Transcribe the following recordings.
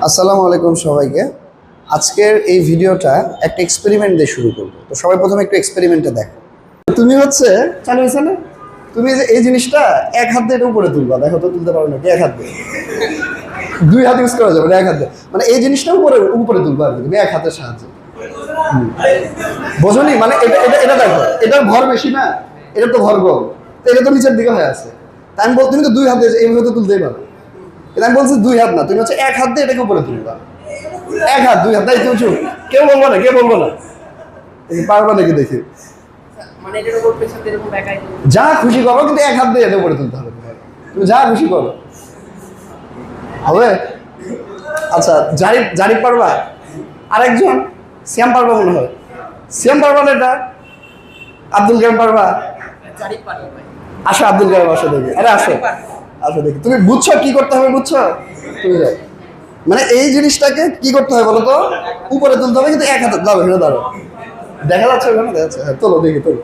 আসসালামু আলাইকুম সবাইকে। আজকের এই ভিডিওটা একটা এক্সপেরিমেন্ট দিয়ে শুরু করব। তো সবাই প্রথমে একটু এক্সপেরিমেন্টটা দেখো। তুমি হচ্ছে চালু হয়েছে না, তুমি যে এই জিনিসটা এক হাত দিয়ে উপরে তুলবা। দেখো তো তুলতে পারো নাকি? এক হাত দিয়ে, দুই হাত ইউজ করা যাবে না, এক হাত দিয়ে। মানে এই জিনিসটা উপরে উপরে তুলবা আর কি, তুমি এক হাতের সাহায্যে। বোঝনি? মানে এটা এটা এটা দেখো, এটার ভর বেশি না, এটা তো ভর কম, তো এটা তো নিচের দিকে হয়ে আছে। তাই আমি বলছি তুমি তো দুই হাতে এইভাবে তো তুলতেই পারো। এটা আমি বলছি দুই হাত না, তুমি হচ্ছে এক হাত দিয়ে এটাকে উপরে তুলবা। এক হাত, দুই হাত, তাই কেউ চুপ, কেউ বলবো না, কেউ বলবো না। পারবা নাকি দেখি? যা খুশি করো, কিন্তু এক হাত দিয়ে এটা উপরে তুলতে হবে। তুমি যা খুশি করো, হবে? আচ্ছা, জারিফ পারবা? আরেকজন শ্যাম পারবা মনে হয়। শ্যাম পারবা না এটা? আব্দুল কালাম পারবা? আসো আব্দুল কালাম, আসো দেখি। আরে আসো, আসো দেখি। তুমি বুঝছো কি করতে হবে? বুঝছো? তুমি যাও। মানে এই জিনিসটাকে কি করতে হবে বলো তো? উপরে তুলতে হবে, কিন্তু এক হাতে দাঁড়ো, হেঁটে দাঁড়ো। দেখা যাচ্ছে ওখানে? দেখা যাচ্ছে। হ্যাঁ, তোলো দেখি, তোলো।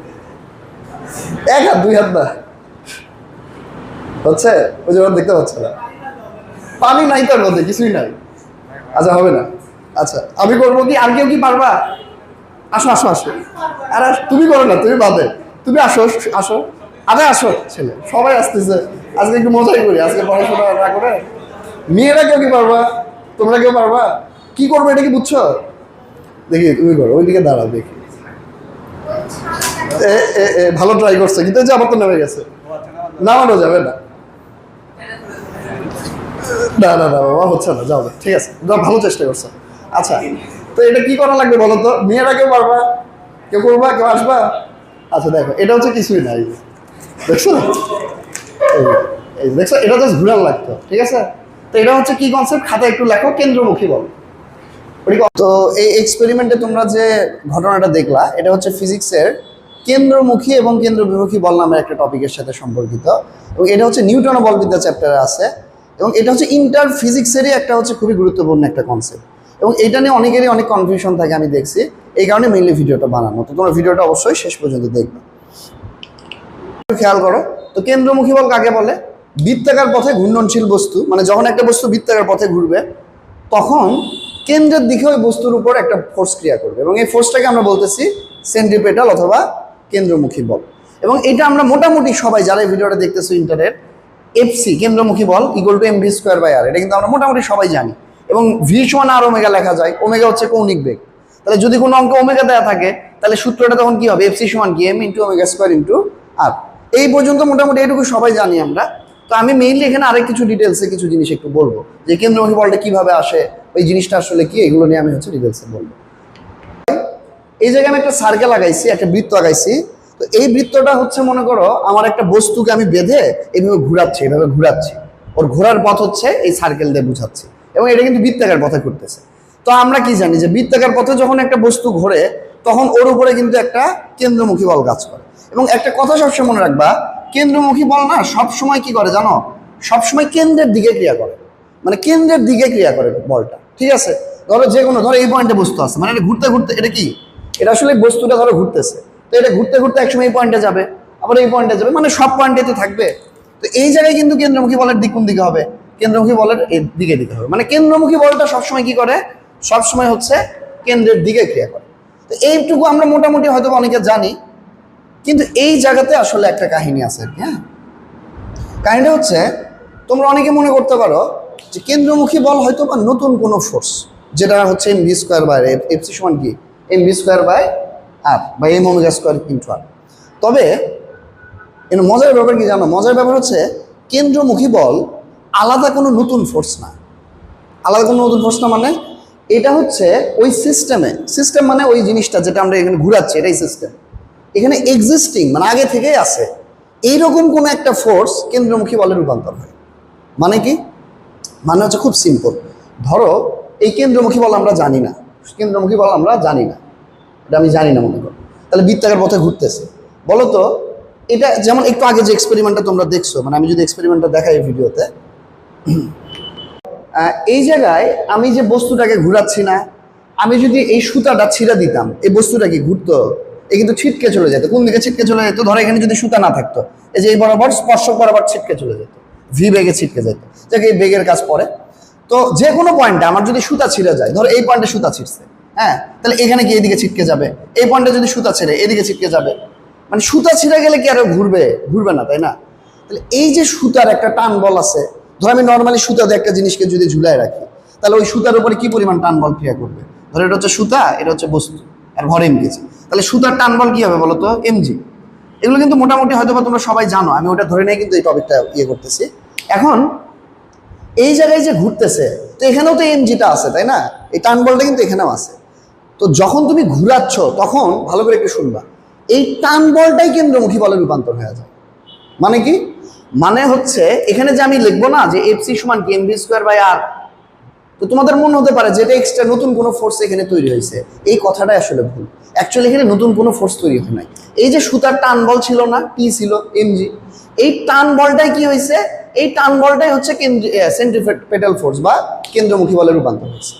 এক হাত, দুই হাত না হচ্ছে, ওই যে দেখতে পাচ্ছে না, পানি নাই তার মধ্যে, কিছুই নাই। আচ্ছা, হবে না। আচ্ছা, আমি করবো কি? আর কেউ কি পারবা? আসো আসো আসো। আর তুমি করো না, তুমি বাদে, তুমি আসো আসো। আরে আসো ছেলে, সবাই আসতেছে। আজকে একটু মজাই করি, আজকে পড়াশোনা না করে। মেয়েরা কেউ কি পারবা? তোমরা কেউ পারবা? কি করবো এটা কি বুঝছো? দেখি তুমি করো, ওইদিকে দাঁড়াও দেখি। ভালো ট্রাই করছে, কিন্তু যে আমার তো নেমে গেছে, নামানো যাবে না। না না না বাবা, হচ্ছে না, যাও। ঠিক আছে, ভালো চেষ্টা করছো। আচ্ছা, তো এটা কি করা লাগবে বলো তো? মেয়েরা কেউ পারবা? কেউ করবা? কেউ আসবা? আচ্ছা দেখো, এটা হচ্ছে কিছুই নাই, দেখছো? এই দেখছো, এটা জাস্ট ঘুরান লাগতো, ঠিক আছে? তো এটা হচ্ছে কি কনসেপ্ট, খাতা একটু লেখো, কেন্দ্রমুখী বল। তো এই এক্সপেরিমেন্টে তোমরা যে ঘটনাটা দেখলা, এটা হচ্ছে ফিজিক্সের কেন্দ্রমুখী এবং কেন্দ্রবিমুখী বল নামের একটা টপিকের সাথে সম্পর্কিত। এবং এটা হচ্ছে নিউটন বলবিদ্যা চ্যাপ্টারে আছে। এবং এটা হচ্ছে ইন্টার ফিজিক্সেরই একটা হচ্ছে খুবই গুরুত্বপূর্ণ একটা কনসেপ্ট। এবং এটা নিয়ে অনেকেরই অনেক কনফিউশন থাকে, আমি দেখছি। এই কারণে মেইনলি ভিডিওটা বানানো। তো তোমরা ভিডিওটা অবশ্যই শেষ পর্যন্ত দেখবে। খেয়াল করো, তো কেন্দ্রমুখী বল কাকে বলে? বৃত্তাকার পথে ঘূর্ণনশীল বস্তু, মানে যখন একটা বস্তু বৃত্তাকার পথে ঘুরবে, তখন কেন্দ্রের দিকে ওই বস্তুর উপর একটা ফোর্স ক্রিয়া করবে, এবং এই ফোর্সটাকে আমরা বলতেছি সেন্ট্রিপেটাল অথবা কেন্দ্রমুখী বল। এবং এটা আমরা মোটামুটি সবাই যারা এই ভিডিওটা দেখতেছো ইন্টারনেট, এফসি কেন্দ্রমুখী বল equal to mv square by R, এটা কিন্তু আমরা মোটামুটি সবাই জানি। এবং ভি সমান আর ওমেগা লেখা যায়, ওমেগা হচ্ছে কৌণিক বেগ। তাহলে যদি কোনো অঙ্কে ওমেগা দেওয়া থাকে, তাহলে সূত্রটা তখন কি হবে? এফসি সমান কি? M into omega square into R. এই পর্যন্ত মোটামুটি এইটুকু সবাই জানি আমরা। তো আমি মেইনলি এখানে আরেক কিছু ডিটেলসে কিছু জিনিস একটু বলবো, যে কেন্দ্রমুখী বলটা কিভাবে আসে, ওই জিনিসটা আসলে কি, এগুলো নিয়ে আমি হচ্ছে ডিটেলসে বলবো। এই জায়গায় আমি একটা সার্কেল আঁকাইছি, একটা বৃত্ত আঁকাইছি। তো এই বৃত্তটা হচ্ছে, মনে করো আমার একটা বস্তুকে আমি বেঁধে এইভাবে ঘুরাচ্ছি, এইভাবে ঘুরাচ্ছি। ওর ঘোরার পথ হচ্ছে এই সার্কেল দিয়ে বুঝাচ্ছি, এবং এটা কিন্তু বৃত্তাকার পথে ঘুরতেছে। তো আমরা কি জানি যে বৃত্তাকার পথে যখন একটা বস্তু ঘোরে, তখন ওর উপরে কিন্তু একটা কেন্দ্রমুখী বল কাজ করে। এবং একটা কথা সবসময় মনে রাখবা, কেন্দ্রমুখী বল না সবসময় কি করে জানো? সবসময় কেন্দ্রের দিকে ক্রিয়া করে, মানে কেন্দ্রের দিকে ক্রিয়া করে বলটা, ঠিক আছে? ধরো যে কোনো, ধরো এই পয়েন্টে বস্তু আছে, মানে এটা ঘুরতে ঘুরতে, এটা কি, এটা আসলে বস্তুটা ধরো ঘুরতেছে, তো এটা ঘুরতে ঘুরতে একসময় এই পয়েন্টে যাবে, আবার এই পয়েন্টে যাবে, মানে সব পয়েন্টে তো থাকবে। তো এই জায়গায় কিন্তু কেন্দ্রমুখী বলের দিক কোন দিকে হবে? কেন্দ্রমুখী বলের এই দিকে দিকে হবে। মানে কেন্দ্রমুখী বলটা সবসময় কি করে? সবসময় হচ্ছে কেন্দ্রের দিকে ক্রিয়া করে। তো এইটুকু আমরা মোটামুটি হয়তো অনেকে জানি, কিন্তু এই জায়গাতে আসলে একটা কাহিনী আছে আর কি। হ্যাঁ, কাহিনীটা হচ্ছে, তোমরা অনেকে মনে করতে পারো যে কেন্দ্রমুখী বল হয়তো বা নতুন কোনো ফোর্স, যেটা হচ্ছে mv স্কোয়ার বাই এফসি সমান কি? mv স্কোয়ার বাই আর বা এম ওমেগা স্কোয়ার ইন্টু আর। তবে এর মজার ব্যাপার কি জানো? মজার ব্যাপার হচ্ছে, কেন্দ্রমুখী বল আলাদা কোনো নতুন ফোর্স না। আলাদা কোনো নতুন ফোর্স না মানে, এটা হচ্ছে ওই সিস্টেম মানে ওই জিনিসটা যেটা আমরা এখানে ঘুরাচ্ছি, এটাই সিস্টেম। এখানে এক্সিস্টিং মানে আগে থেকেই আছে এইরকম কোনো একটা ফোর্স কেন্দ্রমুখী বলে রূপান্তর হয়। মানে কি? মানে হচ্ছে খুব সিম্পল। ধরো এই কেন্দ্রমুখী বল আমরা জানি না, কেন্দ্রমুখী বল আমরা জানি না, এটা আমি জানি না মনে করো। তাহলে বৃত্তাকার পথে ঘুরতেছে, বলো তো এটা যেমন একটু আগে যে এক্সপেরিমেন্টটা তোমরা দেখছো, মানে আমি যদি এক্সপেরিমেন্টটা দেখাই এই ভিডিওতে, এই জায়গায় আমি যে বস্তুটাকে ঘুরাচ্ছি না, আমি যদি এই সুতাটা ছিঁড়ে দিতাম, এই বস্তুটা কি ঘুরতো? এ কিন্তু ছিটকে চলে যেত। কোন দিকে ছিটকে চলে যেত? ধরো এখানে যদি সুতা না থাকতো, এই যে এই বরাবর স্পর্শক বরাবর ছিটকে চলে যেত, ভি বেগে ছিটকে যেত, যাকে এই বেগের কাজ পড়ে। তো যে কোনো পয়েন্টে আমার যদি সুতা ছিঁড়ে যায়, ধরো এই পয়েন্টে সুতা ছিঁড়ছে, হ্যাঁ, তাহলে এখানে কি এদিকে ছিটকে যাবে, এই পয়েন্টে যদি সুতা ছিঁড়ে এদিকে ছিটকে যাবে, মানে সুতা ছিঁড়ে গেলে কি আরো ঘুরবে না, তাই না? তাহলে এই যে সুতার একটা টান বল আছে, ধর আমি নর্মালি সুতাতে একটা জিনিসকে যদি ঝুলায় রাখি, তাহলে ওই সুতার উপরে কি পরিমাণ টান বল ক্রিয়া করবে? ধর এটা হচ্ছে সুতা, এটা হচ্ছে বস্তু, আর ভর এম কেজি, তাহলে সুতার টান বল কি হবে বলো তো? এমজি। এগুলো কিন্তু মোটামুটি হয়তো বা তোমরা সবাই জানো, আমি ওটা ধরে নিয়ে কিন্তু এই টপিকটা করতেছি। এখন এই জায়গায় যে ঘুরতেছে, তো এখানেও তো এমজিটা আছে, তাই না? এই টান বলটা কিন্তু এখানেও আছে। তো যখন তুমি ঘুরাচ্ছ তখন ভালো করে একটু শুনবা, এই টান বলটাই কেন্দ্রমুখী বলে রূপান্তর হয়ে যায়। মানে কি? মানে হচ্ছে এখানে যে আমি লিখবো না যে এফসি সমান কি এমভি স্কোয়ার বাই আর, তো তোমাদের মনে হতে পারে যে এটা এক্সট্রা নতুন কোনো ফোর্স এখানে তৈরি হয়েছে। এই কথাটাই আসলে ভুল। অ্যাকচুয়ালি এখানে নতুন কোনো ফোর্স তৈরি হয় নাই। এই যে সুতার টান বল ছিল না, টি ছিল এমজি, এই টান বলটাই কি হয়েছে? এই টান বলটাই হচ্ছে সেন্ট্রিপেটাল ফোর্স বা কেন্দ্রমুখী বলে রূপান্তর হয়েছে।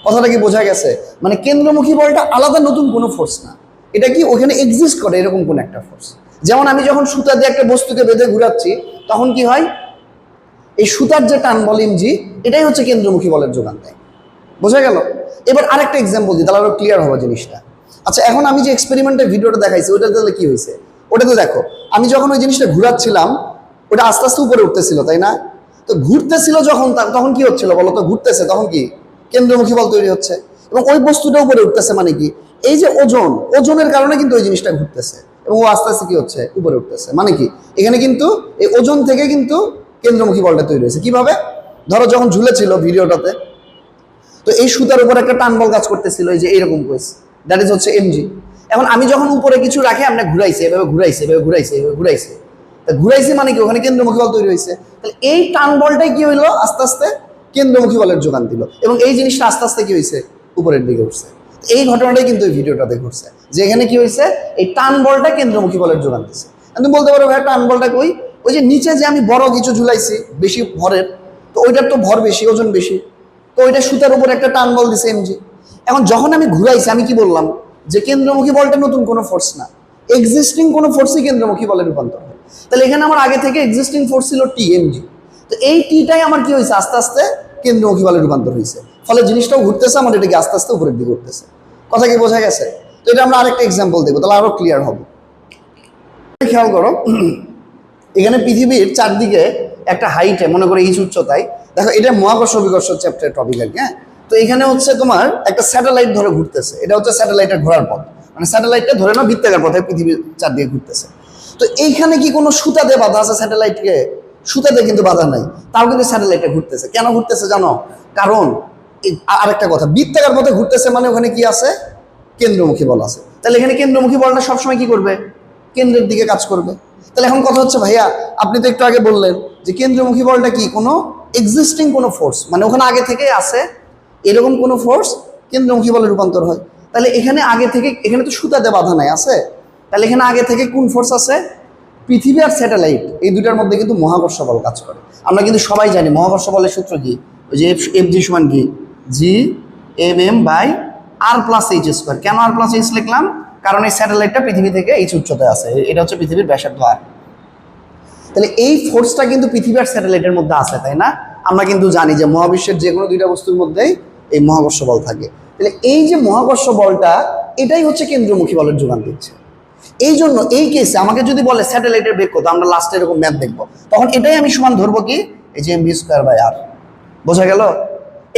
কথাটা কি বোঝা গেছে? মানে কেন্দ্রমুখী বলটা আলাদা নতুন কোনো ফোর্স না, এটা কি ওখানে এক্সিস্ট করে এরকম কোন একটা ফোর্স। যেমন আমি যখন সুতা দিয়ে একটা বস্তুকে বেঁধে ঘুরাচ্ছি, তখন কি হয়? এই সুতার যে টান বল এমজি, এটাই হচ্ছে কেন্দ্রমুখী বলের যোগান দেয়। বোঝা গেল? এবার আরেকটা এক্সাম্পল দিই, তাহলে আরো ক্লিয়ার হবে জিনিসটা। আচ্ছা, এখন আমি যে এক্সপেরিমেন্টের ভিডিওটা দেখাইছি, ওটা তাহলে কি হয়েছে? ওটাতে দেখো, আমি যখন ওই জিনিসটা ঘুরাচ্ছিলাম, ওটা আস্তে আস্তে উপরে উঠতেছিল, তাই না? তো ঘুরতেছিল যখন, তখন কি হচ্ছিল বলো তো? ঘুরতেছে তখন কি কেন্দ্রমুখী বল তৈরি হচ্ছে, এবং ওই বস্তুটা উপরে উঠতেছে। মানে কি? এই যে ওজনের কারণে কিন্তু ওই জিনিসটা ঘুরতেছে, এবং ও আস্তে আস্তে কি হচ্ছে? উপরে উঠতেছে। মানে কি? এখানে কিন্তু এই ওজন থেকে কিন্তু কেন্দ্রমুখী বলটা তৈরি হয়েছে। কিভাবে? ধরো যখন ঝুলেছিল ভিডিওটাতে, তো এই সুতার উপর একটা টান বল কাজ করতেছিল, এই যে এইরকম কেস, দ্যাট ইজ হচ্ছে এমজি। এখন আমি যখন উপরে কিছু রাখি, আমরা ঘুরাইছি, এভাবে ঘুরাইছি, এভাবে ঘুরাইছি, এভাবে ঘুরাইছি, তা ঘুরাইছি মানে কি? ওখানে কেন্দ্রমুখী বল তৈরি হয়েছে। তাহলে এই টান বলটাই কি হইলো? আস্তে আস্তে কেন্দ্রমুখী বলের যোগান দিল, এবং এই জিনিসটা আস্তে আস্তে কি হয়েছে? উপরের দিকে উঠছে। এই ঘটনাটাই কিন্তু এই ভিডিওটাতে ঘটছে, যে এখানে কি হয়েছে? এই টান বলটা কেন্দ্রমুখী বলের যোগান দিচ্ছে। তুমি বলতে পারো ভাই টান বলটা কই? ওই যে নিচে যে আমি বড় কিছু ঝুলাইছি বেশি ভরের, তো ওইটার তো ভর বেশি, ওজন বেশি, তো ওইটা সুতার উপর একটা টান বল দিছে এমজি। এখন যখন আমি ঘুরাইছি, আমি কি বললাম? যে কেন্দ্রমুখী বলটা নতুন কোনো ফোর্স না, এক্সিস্টিং কোনো ফোর্সই কেন্দ্রমুখী বলে রূপান্তর হয়। তাহলে এখানে আমার আগে থেকে এক্সিস্টিং ফোর্স ছিল টি এমজি, তো এই টিটাই আমার কি হয়েছে? আস্তে আস্তে কেন্দ্রমুখী বলে রূপান্তর হয়েছে, ফলে জিনিসটাও ঘুরতেছে, আমার এটাকে আস্তে আস্তে উপরের দিকে উঠতেছে। কথা কি বোঝা গেছে? তো এটা আমরা আরেকটা এক্সাম্পল দেখবো, তাহলে আরো ক্লিয়ার হবে। খেয়াল করো, এখানে পৃথিবীর চারদিকে একটা হাইটে, মনে করে এই উচ্চতায়, দেখো এটা মহাকর্ষ বিকর্ষ চ্যাপ্টার টপিক আর কি। হ্যাঁ, তো এখানে হচ্ছে তোমার একটা স্যাটেলাইট ধরে ঘুরতেছে, এটা হচ্ছে স্যাটেলাইটের ঘোরার পথ, মানে স্যাটেলাইটটা ধরে না বৃত্তাকার পথে পৃথিবীর চারদিকে ঘুরতেছে। তো এইখানে কি কোনো সুতাতে বাধা আছে স্যাটেলাইটকে? সুতাতে কিন্তু বাধা নাই, তাও কিন্তু স্যাটেলাইটটা ঘুরতেছে। কেন ঘুরতেছে জানো? কারণ আরেকটা কথা, বৃত্তাকার পথে ঘুরতেছে মানে ওখানে কি আছে? কেন্দ্রমুখী বল আছে। তাহলে এখানে কেন্দ্রমুখী বলটা সবসময় কি করবে? কেন্দ্রের দিকে কাজ করবে। তাহলে এখন কথা হচ্ছে, ভাইয়া আপনি তো একটু আগে বললেন যে কেন্দ্রমুখী বলটা কি কোনো এক্সিস্টিং কোনো ফোর্স, মানে ওখানে আগে থেকে আছে এরকম কোনো ফোর্স কেন্দ্রমুখী বলে রূপান্তর হয়। তাহলে এখানে আগে থেকে, এখানে তো সুতাতে বাধা নাই আছে, তাহলে এখানে আগে থেকে কোন ফোর্স আছে? পৃথিবী আর স্যাটেলাইট, এই দুটার মধ্যে কিন্তু মহাকর্ষ বল কাজ করে। আমরা কিন্তু সবাই জানি মহাকর্ষ বলের সূত্র কি, ওই যে এফ জি সমান কি G M M by R plus H square. কেন আর প্লাস এইচ লিখলাম? কারণ এই স্যাটেলাইটটা পৃথিবী থেকে এইচ উচ্চতায় আছে, এটা হচ্ছে পৃথিবীর ব্যাসার্ধ আর। তাহলে এই ফোর্সটা কিন্তু পৃথিবী আর স্যাটেলাইটের মধ্যে আছে, তাই না? আমরা কিন্তু জানি যে মহাবিশ্বের যে কোনো দুইটা বস্তুর মধ্যেই এই মহাকর্ষ বল থাকে। তাহলে এই যে মহাকর্ষ বলটা, এটাই হচ্ছে কেন্দ্রমুখী বলের যোগান দিচ্ছে। এই জন্য এই কেসে আমাকে যদি বলে স্যাটেলাইটের বেগ কত, আমরা লাস্টে এরকম ম্যাথ দেখবো, তখন এটাই আমি সমান ধরবো কি? এই যে এমভি স্কোয়ার বাই আর। বোঝা গেল?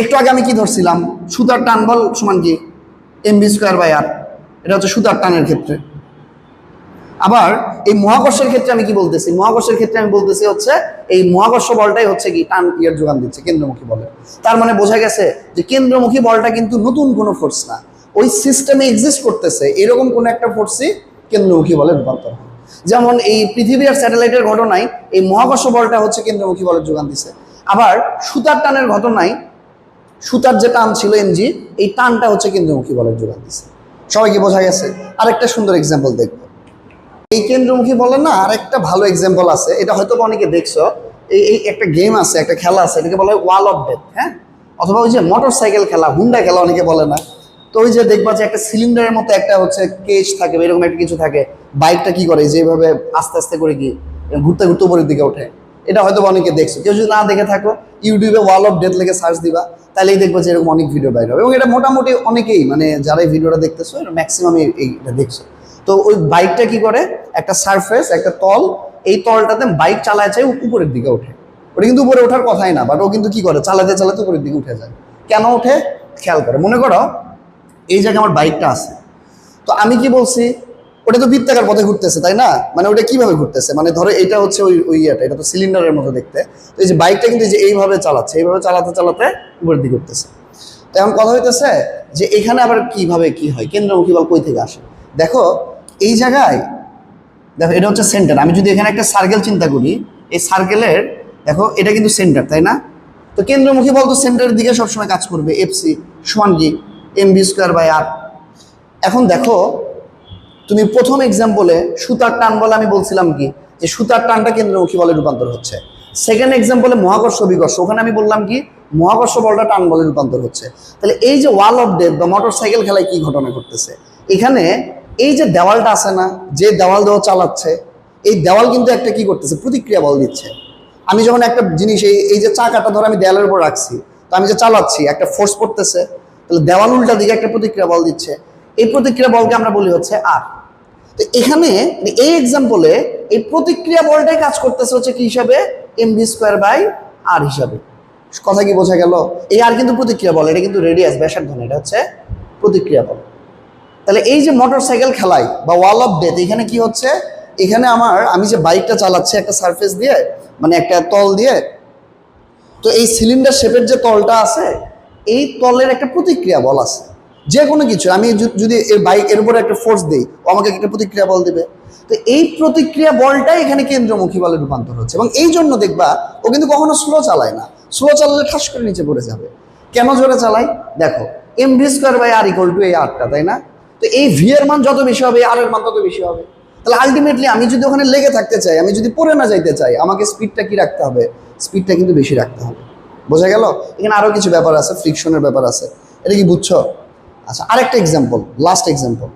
একটু আগে আমি কি ধরছিলাম? সুতার টান বল সমান কি এমভি স্কোয়ার বাই আর, এটা হচ্ছে সুতার টানের ক্ষেত্রে। আবার এই মহাকর্ষের ক্ষেত্রে আমি কি বলতেছি? মহাকর্ষের ক্ষেত্রে আমি বলতেছি হচ্ছে এই মহাকর্ষ বলটাই হচ্ছে কি টান ইয়ের যোগান দিচ্ছে কেন্দ্রমুখী বলে। তার মানে বোঝা গেছে যে কেন্দ্রমুখী বলটা কিন্তু নতুন কোনো ফোর্স না, ওই সিস্টেমে এক্সিস্ট করতেছে এরকম কোনো একটা ফোর্সই কেন্দ্রমুখী বলে রূপান্তর হয়। যেমন এই পৃথিবী আর স্যাটেলাইটের ঘটনায় এই মহাকর্ষ বলটা হচ্ছে কেন্দ্রমুখী বলের যোগান দিচ্ছে। আবার সুতার টানের ঘটনায় সুতার যে টান ছিল এমজি, এই টানটা হচ্ছে কেন্দ্রমুখী বলের যোগান দিচ্ছে। সবাইকে বোঝা গেছে? আরেকটা সুন্দর এক্সাম্পল দেখবো। এই কেন্দ্রমুখী বলে না আরেকটা ভালো এক্সাম্পল আছে, এটা হয়তো অনেকে দেখছো। এই একটা গেম আছে, একটা খেলা আছে, এটাকে বলা হয় ওয়াল অফ ডেথ। হ্যাঁ, অথবা ওই যে মোটর সাইকেল খেলা, হুন্ডা খেলা অনেকে বলে না। তো ওই যে দেখবা যে একটা সিলিন্ডারের মতো একটা হচ্ছে কেজ থাকে, এরকম একটা কিছু থাকে। বাইকটা কি করে? যেভাবে আস্তে আস্তে করে কি ঘুরতে ঘুরতে উপরের দিকে ওঠে, এটা হয়তো অনেকে দেখছো, কেউ যদি না দেখে থাকো ইউটিউবে ওয়াল অফ ডেথ লিখে সার্চ দিবা, তাহলেই দেখবো যে এরকম অনেক ভিডিও বাইরে হবে। এবং এটা মোটামুটি অনেকেই মানে যারা এই ভিডিওটা দেখতেছো এটা ম্যাক্সিমাম এইটা দেখছো। তো ওই বাইকটা কি করে, একটা সারফেস, একটা তল, এই তলটাতে বাইক চালায় চাই উপরের দিকে ওঠে। ওটা কিন্তু উপরে ওঠার কথাই না, বাট ও কিন্তু কি করে, চালাতে চালাতে উপরের দিকে উঠে যায়। কেন ওঠে খেয়াল করে, মনে করো এই জায়গায় আমার বাইকটা আছে, তো আমি কি বলছি, ওটা তো বৃত্তাকার পথে ঘুরতেছে তাই না, মানে ওটা কিভাবে ঘুরতেছে, মানে ধরো এটা হচ্ছে ওই ইয়েটা, এটা তো সিলিন্ডারের মতো দেখতে, তো এই যে বাইকটা কিন্তু যে এইভাবে চালাচ্ছে, এইভাবে চালাতে চালাতে উপরের দিকে উঠতেছে। তো এখন কথা হইতেছে যে এখানে আবার কিভাবে কি হয়, কেন্দ্রমুখী বল কই থেকে আসে। দেখো এই জায়গায়, দেখো এটা হচ্ছে সেন্টার, আমি যদি এখানে একটা সার্কেল চিন্তা করি, এই সার্কেলের দেখো এটা কিন্তু সেন্টার তাই না, তো কেন্দ্রমুখী বল তো সেন্টারের দিকে সবসময় কাজ করবে, এফসি সমান কি mv²/r। এখন দেখো তুমি প্রথম এক্সাম্পলে সুতার টান বলে আমি বলছিলাম কি, যে সুতার টানটা কেন্দ্রমুখী বলে রূপান্তর হচ্ছে। সেকেন্ড এক্সাম্পলে মহাকর্ষ বিকর্ষ, ওখানে আমি বললাম কি মহাকর্ষ বলটা টান বলে রূপান্তর হচ্ছে। তাহলে এই যে ওয়াল অফ ডেথ বা মোটর সাইকেল খেলায় কি ঘটনা ঘটতেছে, এখানে এই যে দেওয়ালটা আছে না, যে দেওয়াল দেওয়া চালাচ্ছে, এই দেওয়াল কিন্তু একটা কি করতেছে, প্রতিক্রিয়া বল দিচ্ছে। আমি যখন একটা জিনিস এই যে চাকাটা ধর আমি দেওয়ালের উপর রাখছি, তো আমি যে চালাচ্ছি একটা ফোর্স পড়তেছে, তাহলে দেওয়াল উল্টা দিকে একটা প্রতিক্রিয়া বল দিচ্ছে, এই প্রতিক্রিয়া বলকে আমরা বলি হচ্ছে আর। তো এখানে এই এক্সাম্পলে এই প্রতিক্রিয়া বলটাই কাজ করতেছে হচ্ছে কি হিসাবে, mv²/r হিসাবে। কথা কি বোঝা গেল, এই আর কিন্তু প্রতিক্রিয়া বল, এটা কিন্তু রেডিয়াস ব্যাসার্ধ না, এটা হচ্ছে প্রতিক্রিয়া বল। তাহলে এই যে মোটর সাইকেল খেলায় বা ওয়াল অফ ডেথ, এখানে কি হচ্ছে, এখানে আমি যে বাইকটা চালাচ্ছি একটা সারফেস দিয়ে, মানে একটা তল দিয়ে, তো এই সিলিন্ডার শেপের যে তলটা আছে, এই তলের একটা প্রতিক্রিয়া বল আছে। যে কোনো কিছু আমি যদি এই বাইকের উপরে একটা ফোর্স দিই, ও আমাকে একটা প্রতিক্রিয়া বল দিবে। তো এই প্রতিক্রিয়া বলটাই এখানে কেন্দ্রমুখী বলে রূপান্তর হচ্ছে। এবং এই জন্য দেখবা ও কিন্তু কখনো স্লো চালায় না, স্লো চালালে ঠাস করে নিচে পড়ে যাবে। কেন জোরে চালাই, দেখো mv²/r = এই আরটা তাই না, তো এই ভি এর মান যত বেশি হবে আর এর মান তত বেশি হবে। তাহলে আলটিমেটলি আমি যদি ওখানে লেগে থাকতে চাই, আমি যদি পড়ে না যাইতে চাই, আমাকে স্পিডটা কি রাখতে হবে, স্পিডটা কিন্তু বেশি রাখতে হবে। বোঝা গেল, এখানে আরো কিছু ব্যাপার আছে, ফ্রিকশনের ব্যাপার আছে, এটা কি বুঝছো? আচ্ছা আরেকটা এক্সাম্পল, লাস্ট এক্সাম্পল।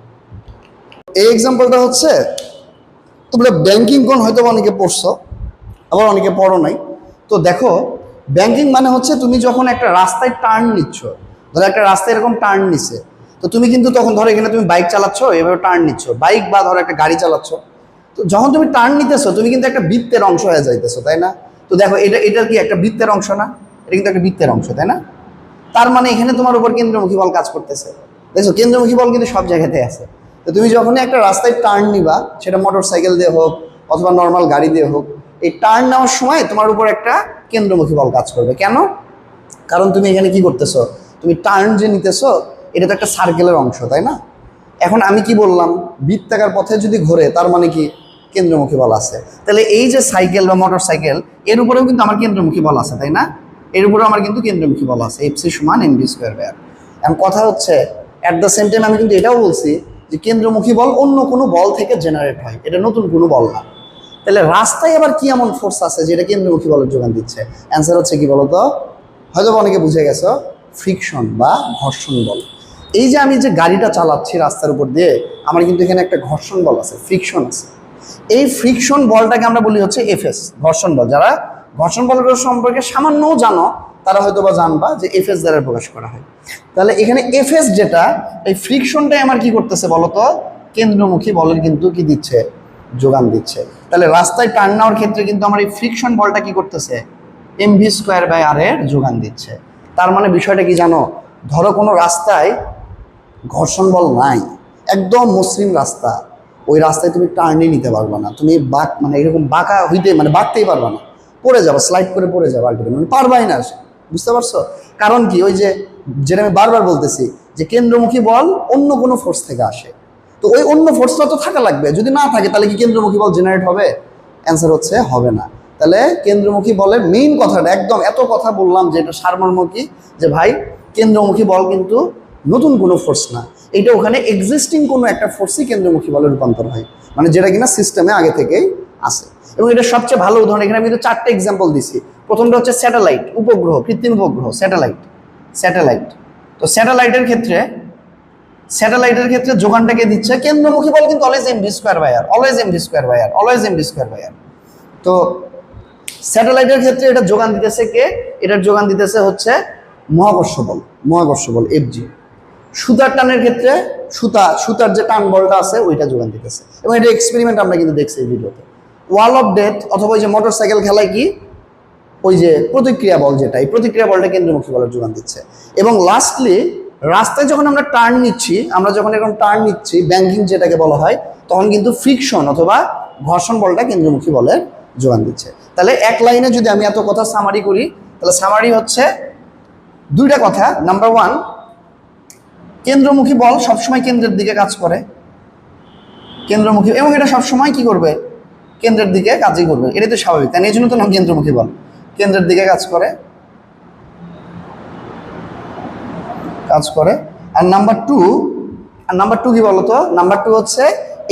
এই এক্সাম্পলটা হচ্ছে, তোমরা ব্যাংকিং কোণ হয়তো অনেকে পড়ছো, আবার অনেকে পড়ো নাই। তো দেখো ব্যাংকিং মানে হচ্ছে তুমি যখন একটা রাস্তায় টার্ন নিচ্ছ, ধরো একটা রাস্তায় এরকম টার্ন নিচ্ছে, তো তুমি কিন্তু তখন ধরো এখানে তুমি বাইক চালাচ্ছ, এভাবে টার্ন নিচ্ছ, বাইক বা ধরো একটা গাড়ি চালাচ্ছ, তো যখন তুমি টার্ন নিতেছো তুমি কিন্তু একটা বৃত্তের অংশ হয়ে যাইতেছো তাই না। তো দেখো এটার কি একটা বৃত্তের অংশ না, এটা কিন্তু একটা বৃত্তের অংশ তাই না। তার মানে এখানে তোমার উপর কেন্দ্রমুখী বল কাজ করতেছে। দেখছো কেন্দ্রমুখী বল কিন্তু সব জায়গাতে আছে। তো তুমি যখনই একটা রাস্তায় টার্ন নিবা, সেটা মোটর সাইকেল দিয়ে হোক অথবা নর্মাল গাড়ি দিয়ে হোক, এই টার্ন নেওয়ার সময় তোমার উপর একটা কেন্দ্রমুখী বল কাজ করবে। কেন? কারণ তুমি এখানে কি করতেছো, তুমি টার্ন যে নিতেছো, এটা তো একটা সার্কেলের অংশ তাই না। এখন আমি কি বললাম, বৃত্তাকার পথে যদি ঘোরে তার মানে কি কেন্দ্রমুখী বল আছে। তাহলে এই যে সাইকেল বা মোটর সাইকেল, এর উপরেও কিন্তু আমার কেন্দ্রমুখী বল আছে তাই না, এর উপরেও আমার কিন্তু কেন্দ্রমুখী বল আছে, এফসি সমান mv²/r। এখন কথা হচ্ছে অ্যাট দ্য সেম টাইম আমি কিন্তু এটাও বলছি যে কেন্দ্রমুখী বল অন্য কোনো বল থেকে জেনারেট হয়, এটা নতুন কোনো বল না। তাহলে রাস্তায় আবার কি এমন ফোর্স আছে যেটা কেন্দ্রমুখী বলের যোগান দিচ্ছে? অ্যান্সার হচ্ছে কি বলতো, হয়তো অনেকে বুঝে গেছো, ফ্রিকশন বা ঘর্ষণ বল। এই যে আমি যে গাড়িটা চালাচ্ছি রাস্তার উপর দিয়ে, আমার কিন্তু এখানে একটা ঘর্ষণ বল আছে, ফ্রিকশন আছে। এই ফ্রিকশন বলটাকে আমরা বলি হচ্ছে এফএস, ঘর্ষণ বল। যারা ঘর্ষণ বলের সম্পর্কে সামান্যও জানো তারা হয়তো বা জানবা যে এফএস দ্বারা প্রকাশ করা হয়। তাহলে এখানে এফএস যেটা, এই ফ্রিকশনটাই আমার কি করতেছে বলতো, কেন্দ্রমুখী বলের কিন্তু কি দিচ্ছে, যোগান দিচ্ছে। তাহলে রাস্তায় টার্ন নেওয়ার ক্ষেত্রে কিন্তু আমার এই ফ্রিকশন বলটা কি করতেছে, mv²/r এর যোগান দিচ্ছে। তার মানে বিষয়টা কি জানো, ধরো কোনো রাস্তায় ঘর্ষণ বল নাই, একদম মসৃণ রাস্তা, ওই রাস্তায় তুমি টার্নই নিতে পারবে না, তুমি মানে এরকম বাঁকা হইতে মানে বাঁকতেই পারবে না, পড়ে যাবো, স্লাইড করে পড়ে যাবো, আলটিমেটলি মানে পারবাই না। বুঝতে পারছো কারণ কি, ওই যে যেটা আমি বারবার বলতেছি যে কেন্দ্রমুখী বল অন্য কোনো ফোর্স থেকে আসে, তো ওই অন্য ফোর্সটা তো থাকা লাগবে, যদি না থাকে তাহলে কি কেন্দ্রমুখী বল জেনারেট হবে? অ্যান্সার হচ্ছে হবে না। তাহলে কেন্দ্রমুখী বলের মেইন কথাটা, একদম এত কথা বললাম যে এটা সারমর্ম কি, যে ভাই কেন্দ্রমুখী বল কিন্তু নতুন কোনো ফোর্স না, এটা ওখানে এক্সিস্টিং কোনো একটা ফোর্সই কেন্দ্রমুখী বলে রূপান্তর হয়, মানে যেটা কিনা সিস্টেমে আগে থেকেই আছে। এবং এটা সবচেয়ে ভালো উদাহরণ, এখানে আমি তো 4টে এক্সাম্পল দিছি। প্রথমটা হচ্ছে স্যাটেলাইট, উপগ্রহ, কৃত্রিম উপগ্রহ, স্যাটেলাইট। তো স্যাটেলাইটের ক্ষেত্রে যোগানটাকে দিচ্ছে কেন্দ্রমুখী বল, কিন্তু অলওয়েজ mv²/r। তো স্যাটেলাইটের ক্ষেত্রে এটা যোগান দিতেছে কে? এটার যোগান দিতেছে হচ্ছে মহাকর্ষ বল FG। সুতার টানের ক্ষেত্রে সুতার যে টান বলটা আছে ওইটা যোগান দিতেছে, এবং এটা এক্সপেরিমেন্ট আমরা কিন্তু দেখছি এই ভিডিওতে। ওয়াল অফ ডেথ অথবা ওই যে মোটরসাইকেল খেলায় কি ওই যে প্রতিক্রিয়া বল, যেটা এই প্রতিক্রিয়া বলটা কেন্দ্রমুখী বলের যোগান দিচ্ছে। এবং লাস্টলি রাস্তায় যখন আমরা টার্ন নিচ্ছি, ব্যাংকিং যেটাকে বলা হয়, তখন কিন্তু ফ্রিকশন অথবা ঘর্ষণ বলটা কেন্দ্রমুখী বলের যোগান দিচ্ছে। তাহলে এক লাইনে যদি আমি এত কথা সামারি করি, তাহলে সামারি হচ্ছে দুইটা কথা। নাম্বার 1, কেন্দ্রমুখী বল সবসময় কেন্দ্রের দিকে কাজ করে, কেন্দ্রমুখী, এবং এটা সবসময় কি করবে? কেন্দ্রের দিকে কাজই করবে। এটা তো স্বাভাবিক, তাই এই জন্য তো নাম কেন্দ্রমুখী বল, কেন্দ্রের দিকে কাজ করে। আর নাম্বার 2 কি বলতো? নাম্বার 2 হচ্ছে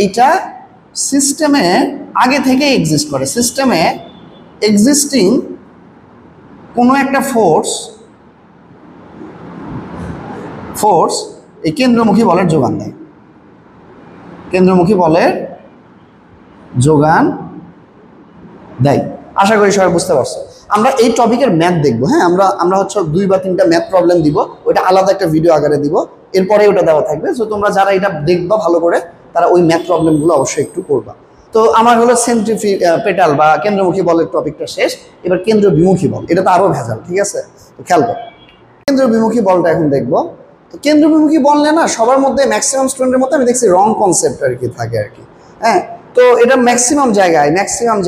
এইটা সিস্টেমে আগে থেকে এক্সিস্ট করে, সিস্টেমে এক্সিস্টিং কোনো একটা ফোর্স এই কেন্দ্রমুখী বলের যোগান দেয়, আশা করি সবাই বুঝতে পারছো। আমরা এই টপিকের ম্যাথ দেখবো, হ্যাঁ, আমরা হচ্ছে 2 বা 3টা ম্যাথ প্রবলেম দিব, ওইটা আলাদা একটা ভিডিও আকারে দিব, এরপরে ওটা দেওয়া থাকবে। সো তোমরা যারা এটা দেখবা ভালো করে, তারা ওই ম্যাথ প্রবলেমগুলো অবশ্যই একটু করবা। তো আমার হলো সেন্ট্রিপেটাল বা কেন্দ্রমুখী বলের টপিকটা শেষ। এবার কেন্দ্র বিমুখী বল, এটা তো আরো ভেজাল, ঠিক আছে? তো খেয়াল করো, কেন্দ্র বিমুখী বলটা এখন দেখবো। তো কেন্দ্র বিমুখী বললে না সবার মধ্যে, ম্যাক্সিমাম স্টুডেন্টের মধ্যে আমি দেখছি রং কনসেপ্ট আর কি থাকে আর কি, হ্যাঁ। তো এটা ম্যাক্সিমাম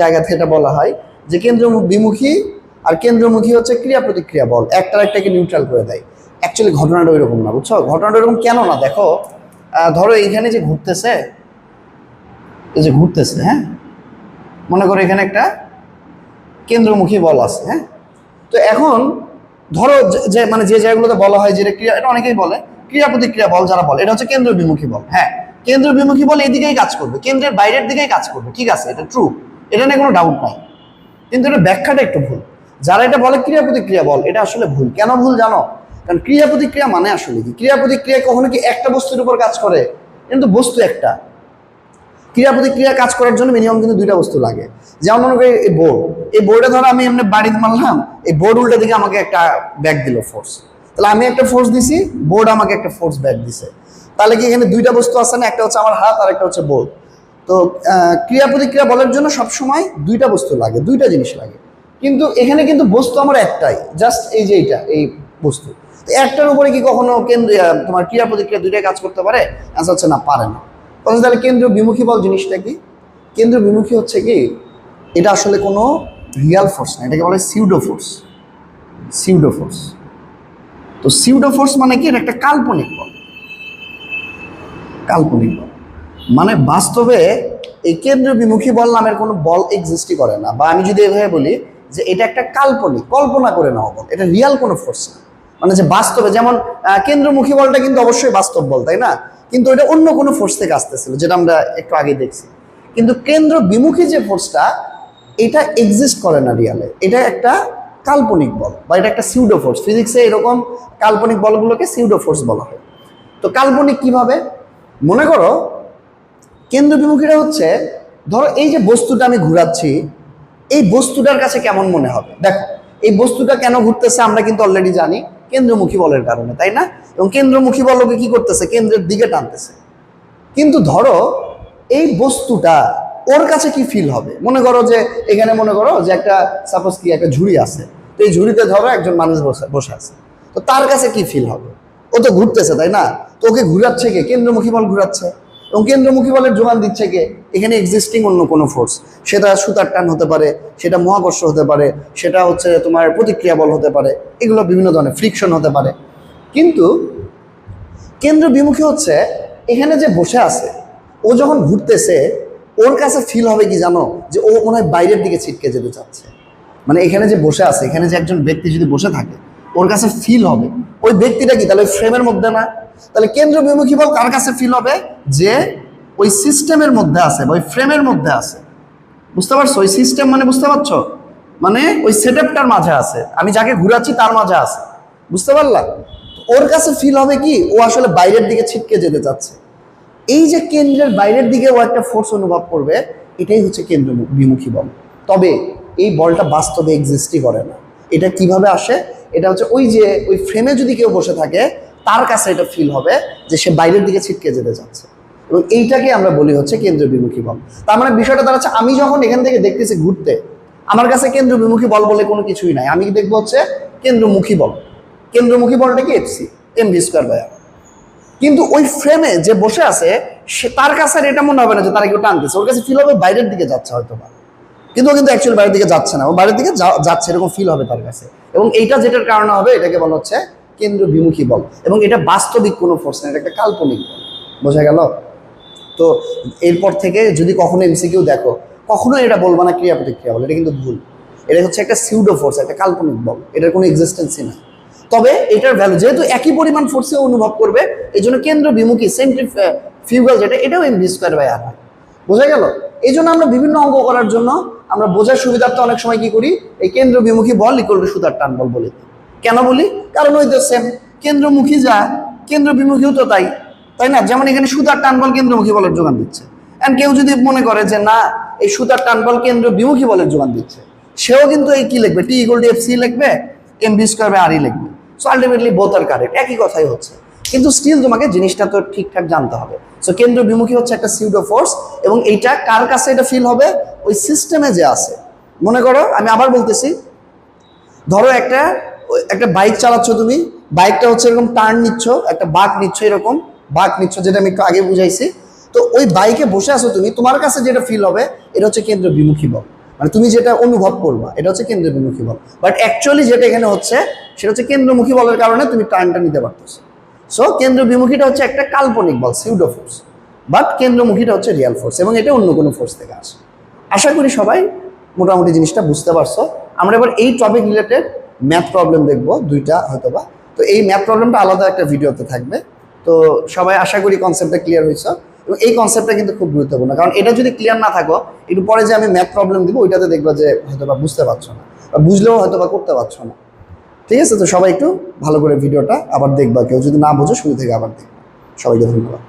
জায়গাতে এটা বলা হয় যে কেন্দ্র বিমুখী আর কেন্দ্রমুখী হচ্ছে ক্রিয়া প্রতিক্রিয়া বল, একটাকে নিউট্রাল করে দেয়। অ্যাকচুয়ালি ঘটনাটা ওইরকম না, বুঝছো? ঘটনাটা ওইরকম কেন না, দেখো, ধরো এইখানে যে ঘুরতেছে, হ্যাঁ, মনে করো এখানে একটা কেন্দ্রমুখী বল আছে, হ্যাঁ। তো এখন ধরো যে যে জায়গাগুলোতে বলা হয় যে ক্রিয়া, এটা অনেকেই বলে ক্রিয়া প্রতিক্রিয়া বল, যারা বলে এটা হচ্ছে কেন্দ্র বিমুখী বল। হ্যাঁ, কেন্দ্র বিমুখী বল এদিকেই কাজ করবে, কেন্দ্রের বাইরের দিকেই কাজ করবে, ঠিক আছে, এটা ট্রু, এটা নিয়ে কোনো ডাউট নাই। কিন্তু এটা ব্যাখ্যাটা একটু ভুল। যারা এটা বলে ক্রিয়া প্রতিক্রিয়া বল, এটা আসলে ভুল। কেন ভুল জানো? কারণ ক্রিয়া প্রতিক্রিয়া মানে আসলে কি? ক্রিয়া প্রতিক্রিয়া কখনো কি একটা বস্তুর উপর কাজ করে? কিন্তু বস্তু একটা। ক্রিয়া প্রতিক্রিয়া কাজ করার জন্য মিনিমাম কিন্তু 2টা বস্তু লাগে। যেমন মনে করি এই বোর্ডে ধরো আমি এমনি বাড়ি মারলাম, এই বোর্ড উল্টা দিকে আমাকে একটা ব্যাক দিল ফোর্স, তাহলে আমি একটা ফোর্স দিছি, বোর্ড আমাকে একটা ফোর্স ব্যাক দিছে। তাহলে কি এখানে 2টা বস্তু আছে না? একটা হচ্ছে আমার হাত আর একটা হচ্ছে বোর্ড। তো ক্রিয়া প্রতিক্রিয়া বলার জন্য সবসময় 2টা বস্তু লাগে, 2টা জিনিস লাগে। কিন্তু এখানে কিন্তু বস্তু আমার একটাই, জাস্ট এই যে এই বস্তু। তো একটার উপরে কি কখনো তোমার ক্রিয়া প্রতিক্রিয়া 2টাই কাজ করতে পারে? আচ্ছা হচ্ছে না, পারে না। তাহলে কেন্দ্রীয় বিমুখী বল জিনিসটা কি? কেন্দ্রীয় বিমুখী হচ্ছে কি, এটা আসলে কোনো রিয়াল ফোর্স না, এটাকে বলে সিউডো ফোর্স। তো সিউডো ফোর্স মানে কি? এটা একটা কাল্পনিক বল। মানে বাস্তবে এই কেন্দ্রীয় বিমুখী বল নামের কোনো বল এক্সিস্টই করে না। বা আমি যদি এভাবে বলি যে এটা একটা কাল্পনিক, কল্পনা করে নেওয়া বল, এটা রিয়াল কোনো ফোর্স না। মানে যে বাস্তবে, যেমন কেন্দ্রমুখী বলটা কিন্তু অবশ্যই বাস্তব বল, তাই না? কিন্তু এটা অন্য কোনো ফোর্স থেকে আসতেছিল, যেটা আমরা একটু আগে দেখছি। কিন্তু কেন্দ্র বিমুখী যে ফোর্সটা, এটা এক্সিস্ট করে না রিয়ালে, এটা একটা কাল্পনিক বল বা এটা একটা সিউডো ফোর্স। ফিজিক্সে এরকম কাল্পনিক বলগুলোকে সিউডো ফোর্স বলা হয়। তো কাল্পনিক কিভাবে? মনে করো কেন্দ্র বিমুখীটা হচ্ছে, ধরো এই যে বস্তুটা আমি ঘুরাচ্ছি, এই বস্তুটার কাছে কেমন মনে হবে? দেখো, এই বস্তুটা কেন ঘুরতেছে আমরা কিন্তু অলরেডি জানি, কেন্দ্রমুখী বলের কারণে, তাই না? এবং কেন্দ্রমুখী বলকে কি করতেছে? কেন্দ্রের দিকে টানতেছে। কিন্তু ধরো এই বস্তুটা ওর কাছে কি ফিল হবে? মনে করো যে এখানে মনে করো যে একটা সাপোজ কি একটা ঝুড়ি আছে, তো এই ঝুড়িতে ধরো একজন মানুষ বসে আছে, তো তার কাছে কি ফিল হবে? ও তো ঘুরতেছে, তাই না? তো ওকে ঘুরাচ্ছে কে? কেন্দ্রমুখী বল ঘুরাচ্ছে। এবং কেন্দ্রমুখী বলের যোগান দিচ্ছে কে? এখানে এক্সিস্টিং অন্য কোনো ফোর্স, সেটা সুতার টান হতে পারে, সেটা মহাকর্ষ হতে পারে, সেটা হচ্ছে তোমার প্রতিক্রিয়া বল হতে পারে, এগুলো বিভিন্ন ধরনের ফ্রিকশন হতে পারে। কিন্তু কেন্দ্র বিমুখী হচ্ছে এখানে যে বসে আছে, ও যখন ঘুরতেছে ওর কাছে ফিল হবে কি জানো? যে ও মনে হয় বাইরের দিকে ছিটকে যেতে চাচ্ছে। মানে এখানে যে বসে আছে, এখানে যে একজন ব্যক্তি যদি বসে থাকে, ওর কাছে ফিল হবে ওই ব্যক্তিটা কি তাহলে ফ্রেমের মধ্যে না? তাহলে কেন্দ্র বিমুখী বল কার কাছে ফিল হবে? যে ওই সিস্টেমের মধ্যে আছে বা ওই ফ্রেমের মধ্যে আছে। বুঝতে পারছো? ওই সিস্টেম মানে বুঝতে পারছো? মানে ওই সেটআপটার মাঝে আছে, আমি যাকে ঘুরাচ্ছি তার মাঝে আছে। বুঝতে পারলাম? ওর কাছে ফিল হবে কি ও আসলে বাইরের দিকে ছিটকে যেতে চাচ্ছে। এই যে কেন্দ্রের বাইরের দিকে ও একটা ফোর্স অনুভব করবে, এটাই হচ্ছে কেন্দ্র বিমুখী বল। তবে এই বলটা বাস্তবে এক্সিস্টই করে না। এটা কিভাবে আসে? এটা হচ্ছে ওই ফ্রেমে যদি কেউ বসে থাকে তার কাছে এটা ফিল হবে যে সে বাইরের দিকে ছিটকে যেতে যাচ্ছে, এবং এইটাকে আমরা বলি হচ্ছে কেন্দ্র বিমুখী বল। তার মানে বিষয়টা দাঁড়াচ্ছে আমি যখন এখান থেকে দেখতেছি ঘুরতে, আমার কাছে কেন্দ্র বিমুখী বল বলে কোনো কিছুই নাই, আমি দেখবো হচ্ছে কেন্দ্রমুখী বল। কেন্দ্রমুখী বলটা কি এফসি, mv²/r। কিন্তু ওই ফ্রেমে যে বসে আছে সে তার কাছে আর এটা মনে হবে না যে তারা কেউ টানতেছে, ওর কাছে ফিল হবে বাইরের দিকে যাচ্ছে হয়তো বা, কিন্তু ও কিন্তু অ্যাকচুয়ালি বাইরের দিকে যাচ্ছে না, ও বাইরের দিকে যাচ্ছে এরকম ফিল হবে তার কাছে। এবং এইটা যেটার কারণে হবে এটাকে বলা হচ্ছে কেন্দ্র বিমুখী বল, এবং এটা বাস্তবিক কোনো ফোর্স না, এটা একটা কাল্পনিক বল। বোঝা গেল? তো এরপর থেকে যদি কখনো এমসিকিউ দেখো, কখনো এটা বলবো না ক্রিয়া প্রতিক্রিয়া বল, এটা কিন্তু ভুল। এটা হচ্ছে একটা সিউডো ফোর্স, একটা কাল্পনিক বল, এটার কোনো এক্সিস্টেন্সই না। তবে এটার ভ্যালু যেহেতু একই পরিমাণ ফোর্সে অনুভব করবে, এই জন্য কেন্দ্র বিমুখী সেন্ট্রিফিউগাল যেটা, এটাও mv²/r হয়। বোঝা গেল? এই জন্য আমরা বিভিন্ন অঙ্ক করার জন্য আমরা বোঝার সুবিধার্থে অনেক সময় কি করি, এই কেন্দ্র বিমুখী বল ইকুয়াল টু সুতার টান বল বলি। কেন বলি? কারণ ওই তো সেম, কেন্দ্রমুখী যা কেন্দ্র বিমুখীও তো তাই, তাই না? যেমন এখানে সুতার টান বল কেন্দ্রমুখী বলের যোগান দিচ্ছে, এন্ড কেউ যদি মনে করে যে না এই সুতার টান বল কেন্দ্র বিমুখী বলের যোগান দিচ্ছে, সেও কিন্তু এই কি লিখবে, টি ইকুয়াল টু এফসি লিখবে, mv²/r লিখবে। সো আলটিমেটলি বোথ আর কারেক্ট, একই কথাই হচ্ছে, কিন্তু স্টিল তোমাকে জিনিসটা তো ঠিকঠাক জানতে হবে। সো কেন্দ্র বিমুখী হচ্ছে একটা সিউডো ফোর্স, এবং এইটা কার কাছে এটা ফিল হবে, ওই সিস্টেমে যে আছে। মনে করো আমি আবার বলতেছি, ধরো একটা বাইক চালাচ্ছ তুমি, বাইকটা হচ্ছে এরকম টার্ন নিচ্ছ, একটা বাঁক নিচ্ছ, এরকম বাঁক নিচ্ছ, যেটা আমি একটু আগে বুঝাইছি। তো ওই বাইকে বসে আছো তুমি, তোমার কাছে যেটা ফিল হবে এটা হচ্ছে কেন্দ্র বিমুখী বল, মানে তুমি যেটা অনুভব করবা এটা হচ্ছে কেন্দ্র বিমুখী বল। বাট অ্যাকচুয়ালি যেটা এখানে হচ্ছে সেটা হচ্ছে কেন্দ্রমুখী বলের কারণে তুমি টার্নটা নিতে পারতেছো। সো কেন্দ্র বিমুখীটা হচ্ছে একটা কাল্পনিক বল, সিউডো ফোর্স, বাট কেন্দ্রমুখীটা হচ্ছে রিয়াল ফোর্স, এবং এটা অন্য কোনো ফোর্স থেকে আসে। আশা করি সবাই মোটামুটি জিনিসটা বুঝতে পারছো। আমরা এবার এই টপিক রিলেটেড ম্যাথ প্রবলেম দেখবো দুইটা হয়তোবা। তো এই ম্যাথ প্রবলেমটা আলাদা একটা ভিডিওতে থাকবে। তো সবাই আশা করি কনসেপ্টটা ক্লিয়ার হয়েছে, এবং এই কনসেপ্টটা কিন্তু খুব গুরুত্বপূর্ণ, কারণ এটা যদি ক্লিয়ার না থাকো, একটু পরে যে আমি ম্যাথ প্রবলেম দিব ওইটাতে দেখবো যে হয়তোবা বুঝতে পারছো না, বা বুঝলেও হয়তোবা করতে পারছো না। ঠিক আছে? তো সবাই একটু ভালো করে ভিডিওটা আবার দেখবা, কেউ যদি না বোঝো শুরু থেকে আবার দেখবা। সবাইকে ধন্যবাদ।